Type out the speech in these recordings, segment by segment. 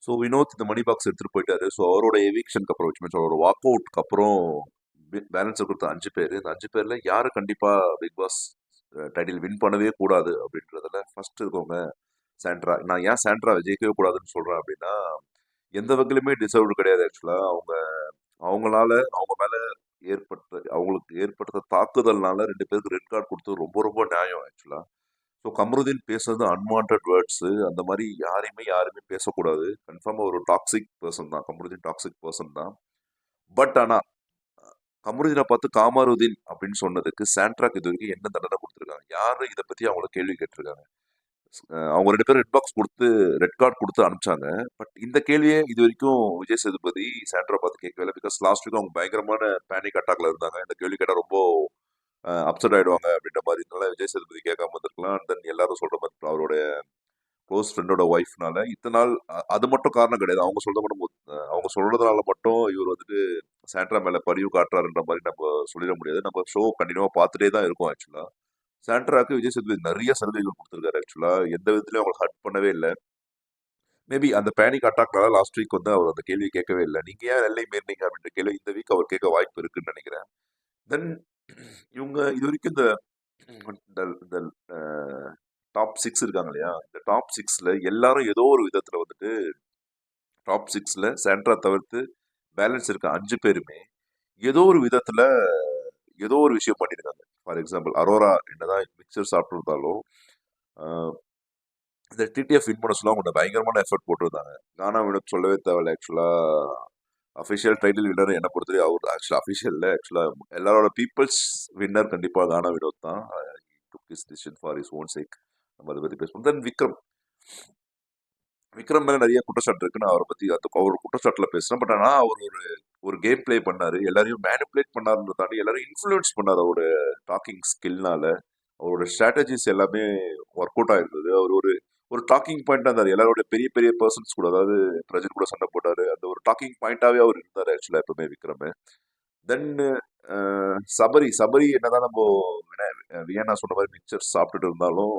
So Vinod இந்த மணி box எடுத்துட்டு போயிட்டாரு. ஸோ அவரோட எவிக்ஷனுக்கு அப்புறம் which means அவரோட வாக் அவுட்க்கு அப்புறம் பேலன்ஸ் இருக்கிற 5 பேர். இந்த 5 பேர்ல யாரு கண்டிப்பா பிக் பாஸ் டைட்டில் வின் பண்ணவே கூடாது அப்படின்றதுல ஃபர்ஸ்ட் இருக்கவங்க சாண்ட்ரா. நான் ஏன் சாண்ட்ரா ஜெயிக்கவே கூடாதுன்னு சொல்றேன் அப்படின்னா, எந்த வகையிலுமே டிசர்வ்டு கிடையாது ஆக்சுவலா. அவங்களால அவங்க மேல அவங்களுக்கு ஏற்பட்ட தாக்குதல்னால 2 பேருக்கு ரெட் கார்டு கொடுத்தது ரொம்ப ரொம்ப நியாயம் ஆக்சுவலா. ஸோ கமருதீன் பேசுறது அன்வான்ட் வேர்ட்ஸ் அந்த மாதிரி யாருமே பேசக்கூடாது. கன்ஃபார்மா ஒரு டாக்ஸிக் பர்சன் தான் கமருதீன், டாக்ஸிக் பர்சன் தான். பட் ஆனா கமருதீனை பார்த்து காமருதீன் அப்படின்னு சொன்னதுக்கு சாண்ட்ராக்கு இது வரைக்கும் என்ன தண்டனை கொடுத்துருக்காங்க? யாரும் இதை பத்தி அவங்கள கேள்வி கேட்டிருக்காங்க? அவங்க 2 பேரும் ரெட் பாக்ஸ் கொடுத்து ரெட் கார்டு கொடுத்து அனுப்பிச்சாங்க. பட் இந்த கேள்வியே இது வரைக்கும் விஜய் சேதுபதி சாண்ட்ரா பார்த்து கேட்கவே இல்லை. பிகாஸ் லாஸ்ட் வீக் அவங்க பயங்கரமான பேனிக் அட்டாக்ல இருந்தாங்க. இந்த கேள்வி கேட்டால் ரொம்ப அப்செட் ஆயிடுவாங்க அப்படின்ற மாதிரி இருந்தாலும் விஜய் சேதுபதி கேட்காம இருந்திருக்கலாம். தென் எல்லாரும் சொல்ற மாதிரி அவரோட க்ளோஸ் ஃப்ரெண்டோட ஒய்ஃப்னால இத்தனை நாள் அது மட்டும் காரணம் கிடையாது. அவங்க சொல்றதுனால மட்டும் இவர் வந்துட்டு சாண்ட்ரா மேல பரிவு காட்டுறாருன்ற மாதிரி நம்ம சொல்லிட முடியாது. நம்ம ஷோ கண்டினியூவா பார்த்துட்டே தான் இருக்கோம் ஆக்சுவலா. சாண்ட்ராக்கு விஜய் சேதுபதி நிறைய சலுகைகள் கொடுத்துருக்காரு ஆக்சுவலா. எந்த விதத்துலயும் அவங்களை ஹர்ட் பண்ணவே இல்லை. மேபி அந்த பேனிக் அட்டாக்னால லாஸ்ட் வீக் வந்து அவர் அந்த கேள்வி கேட்கவே இல்லை. நீங்க ஏன் எல்லை மீறினீங்க அப்படின்ற கேள்வி இந்த வீக் அவர் கேட்க வாய்ப்பு இருக்குன்னு நினைக்கிறேன். தென் இவங்க இது வரைக்கும் இந்த டாப் 6 இருக்காங்க இல்லையா, இந்த டாப் 6ல எல்லாரும் ஏதோ ஒரு விதத்துல வந்துட்டு டாப் 6ல சாண்ட்ரா தவிர்த்து பேலன்ஸ் இருக்க 5 பேருமே ஏதோ ஒரு விதத்துல ஏதோ ஒரு விஷயம் பண்ணியிருக்காங்க. ஃபார் எக்ஸாம்பிள் அரோரா என்னதான் மிக்சர் சாப்பிட்டு இருந்தாலும் இந்த டிடிஎஃப் வின் பண்ண சொல்ல அவங்க பயங்கரமான எஃபர்ட் போட்டிருந்தாங்க. கானா வினோத் சொல்லவே தேவையில்ல. ஆக்சுவலா அஃபிஷியல் டைட்டில் வின்னர் என்ன பொறுத்தவரை அவர் ஆக்சுவலா அஃபிஷியல்ல ஆக்சுவலா எல்லாரோட பீப்புள்ஸ் வின்னர் கண்டிப்பா கானா வினோத் தான். ஃபார் இஸ் ஓன் சேக் நம்ம அதை பத்தி பேசுவோம். தென் விக்ரம் மேல நிறைய குற்றச்சாட்டு இருக்கு. நான் அவரை பத்தி அவர் குற்றச்சாட்டுல பேசுறேன். பட் ஆனா அவர் ஒரு கேம் பிளே பண்ணாரு. எல்லாரையும் மேனிபுலேட் பண்ணாருன்னு தாண்டி எல்லாரும் இன்ஃபுளுன்ஸ் பண்ணாரு. அவரோட டாக்கிங் ஸ்கில்னால அவரோட ஸ்ட்ராட்டஜிஸ் எல்லாமே ஒர்க் அவுட் ஆயிருந்தது. அவர் ஒரு டாக்கிங் பாயிண்டா இருந்தாரு. எல்லாரோட பெரிய பெரிய பர்சன்ஸ் கூட, அதாவது பிரஜன் கூட சண்டை போட்டாரு. அந்த ஒரு டாக்கிங் பாயிண்டாவே அவர் இருந்தாரு ஆக்சுவலா எப்பவுமே விக்ரம். தென் சபரி என்னதான் நம்ம வியன்னா சொன்ன மாதிரி மிக்சர் சாப்பிட்டுட்டு இருந்தாலும்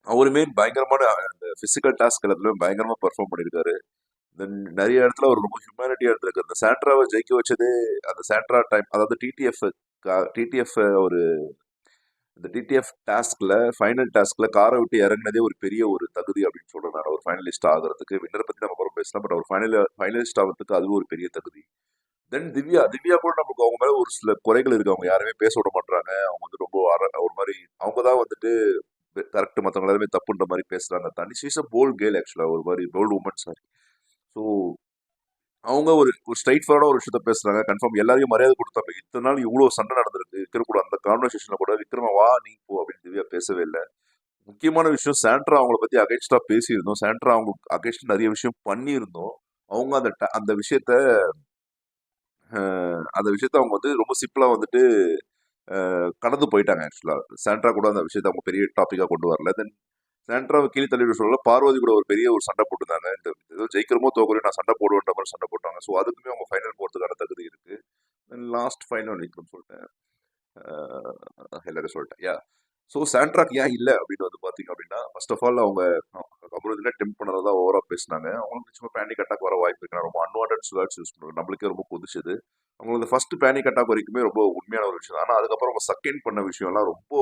அவருமே பயங்கரமான அந்த பிசிக்கல் டாஸ்க் எல்லாத்துலயும் பயங்கரமா பெர்ஃபார்ம் பண்ணியிருக்காரு. தென் நிறைய இடத்துல அவர் ரொம்ப ஹியூமனிட்டியா இருந்திருக்கு. அந்த சாண்ட்ராவை ஜெயிக்க வச்சதே அந்த சாண்ட்ரா டைம், அதாவது டிடிஎஃப் ஒரு இந்த டிடிஎஃப் டாஸ்க்ல ஃபைனல் டாஸ்க்ல காரை விட்டு இறங்கினதே ஒரு பெரிய ஒரு தகுதி அப்படின்னு சொல்றேன் நான். ஒரு ஃபைனலிஸ்ட் ஆகிறதுக்கு வின்னரை பத்தி நம்ம அப்புறம் பேசலாம். பட் அவர் ஃபைனலிஸ்ட் ஆகிறதுக்கு அதுவும் ஒரு பெரிய தகுதி. தென் திவ்யா கூட நமக்கு அவங்க மேல ஒரு சில குறைகள் இருக்கு. அவங்க யாருமே பேச விட மாட்டாங்க. அவங்க வந்து ரொம்ப ஒரு மாதிரி அவங்க தான் வந்துட்டு கரெக்ட், மற்றவங்க எல்லாருமே தப்புன்ற மாதிரி பேசுறாங்க தாண்டி ஷீஸ் அ போல்ட் கேர்ள் ஆக்சுவலா. ஒரு மாதிரி போல்ட் உமன் சாரி. ஸோ அவங்க ஒரு ஸ்ட்ரைட் ஃபார்வர்டா ஒரு விஷயத்த பேசுறாங்க. கன்ஃபார்ம் எல்லாரையும் மரியாதை கொடுத்தாங்க. இத்தனை நாள் இவ்வளவு சண்டை நடந்திருக்கு விக்ரம் கூட. அந்த கான்வர்சேஷன்ல கூட விக்ரம வா நீ போ அப்படின்னு திவ்யா பேசவே இல்லை. முக்கியமான விஷயம் சாண்ட்ரா அவங்கள பத்தி அகைன்ஸ்டா பேசியிருந்தோம். சாண்ட்ரா அவங்க அகைன்ஸ்ட் நிறைய விஷயம் பண்ணியிருந்தோம். அவங்க அந்த விஷயத்த அவங்க வந்து ரொம்ப சிம்பிளா வந்துட்டு கடந்து போயிட்டாங்க ஆக்சுவலா. சாண்ட்ரா கூட அந்த விஷயத்த அவங்க பெரிய டாபிக்கா கொண்டு வரல. தென் சாண்ட்ராவை கீழே தள்ளி சொல்ல பார்வதி கூட ஒரு பெரிய ஒரு சண்டை போட்டுருந்தாங்க. இந்த ஏதோ ஜெயிக்கிறமோ தோக்குறோம் நான் சண்டை போடுவேன்ற மாதிரி சண்டை போட்டாங்க. ஸோ அதுக்குமே அவங்க ஃபைனல் போறதுக்கான தகுதி இருக்கு. லாஸ்ட் ஃபைனல் விக்ரம் சொல்லிட்டேன், எல்லாரும் சொல்லிட்டேன். யா ஸோ சாண்ட்ராக் ஏன் இல்லை அப்படின்னு வந்து பார்த்தீங்க அப்படின்னா, ஃபர்ஸ்ட் ஆஃப் ஆல் அவங்க அப்புறம் இதில் டெம்ப் பண்ணதான் ஓவரா பேசினாங்க. அவங்களுக்கு சும்மா பேனிக் அட்டாக் வர வாய்ப்பு இருக்கு. ரொம்ப அன்வான்ட் வேர்ட்ஸ் யூஸ் பண்ணுவாங்க. நம்மளுக்கே ரொம்ப கொதிச்சது. அவங்களுக்கு ஃபர்ஸ்ட் பேனிக் அட்டாக் வரைக்குமே ரொம்ப உண்மையான ஒரு விஷயம். ஆனால் அதுக்கப்புறம் அவங்க செகண்ட் பண்ண விஷயம்லாம் ரொம்ப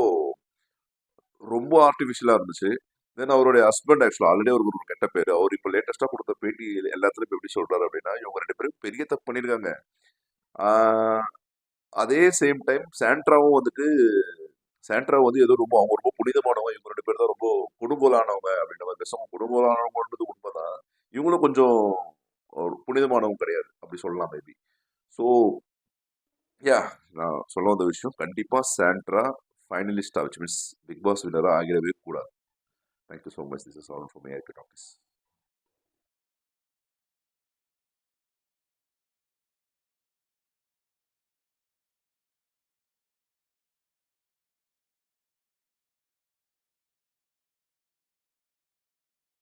ரொம்ப ஆர்டிஃபிஷியலா இருந்துச்சு. தென் அவருடைய ஹஸ்பண்ட் ஆக்சுவலா ஆல்ரெடி அவருக்கு ஒரு கெட்ட பேரு. அவர் இப்போ லேட்டஸ்டா கொடுத்த பேட்டி எல்லாத்துலயும் எப்படி சொல்றாரு அப்படின்னா, இவங்க 2 பேரும் பெரிய தப்பு பண்ணியிருக்காங்க. அதே சேம் டைம் சாண்ட்ரா வந்து ஏதோ அவங்க ரொம்ப புனிதமானவங்க, இவங்க 2 பேர் தான் ரொம்ப கொடுங்கோலானவங்க அப்படின்ற மாதிரி பேசுவாங்க. கொடுங்கோலானவங்கன்றது உண்மைதான். இவங்களும் கொஞ்சம் ஒரு புனிதமானவங்க கிடையாது அப்படி சொல்லலாம் மேபி. ஸோ யா நான் சொல்ல வந்த விஷயம் கண்டிப்பா சாண்ட்ரா ஃபைனலிஸ்டா விச் மீன்ஸ் பிக் பாஸ் வின்னரா ஆகிடவே கூடாது. Thank you so much. This is all from AIP Talkies.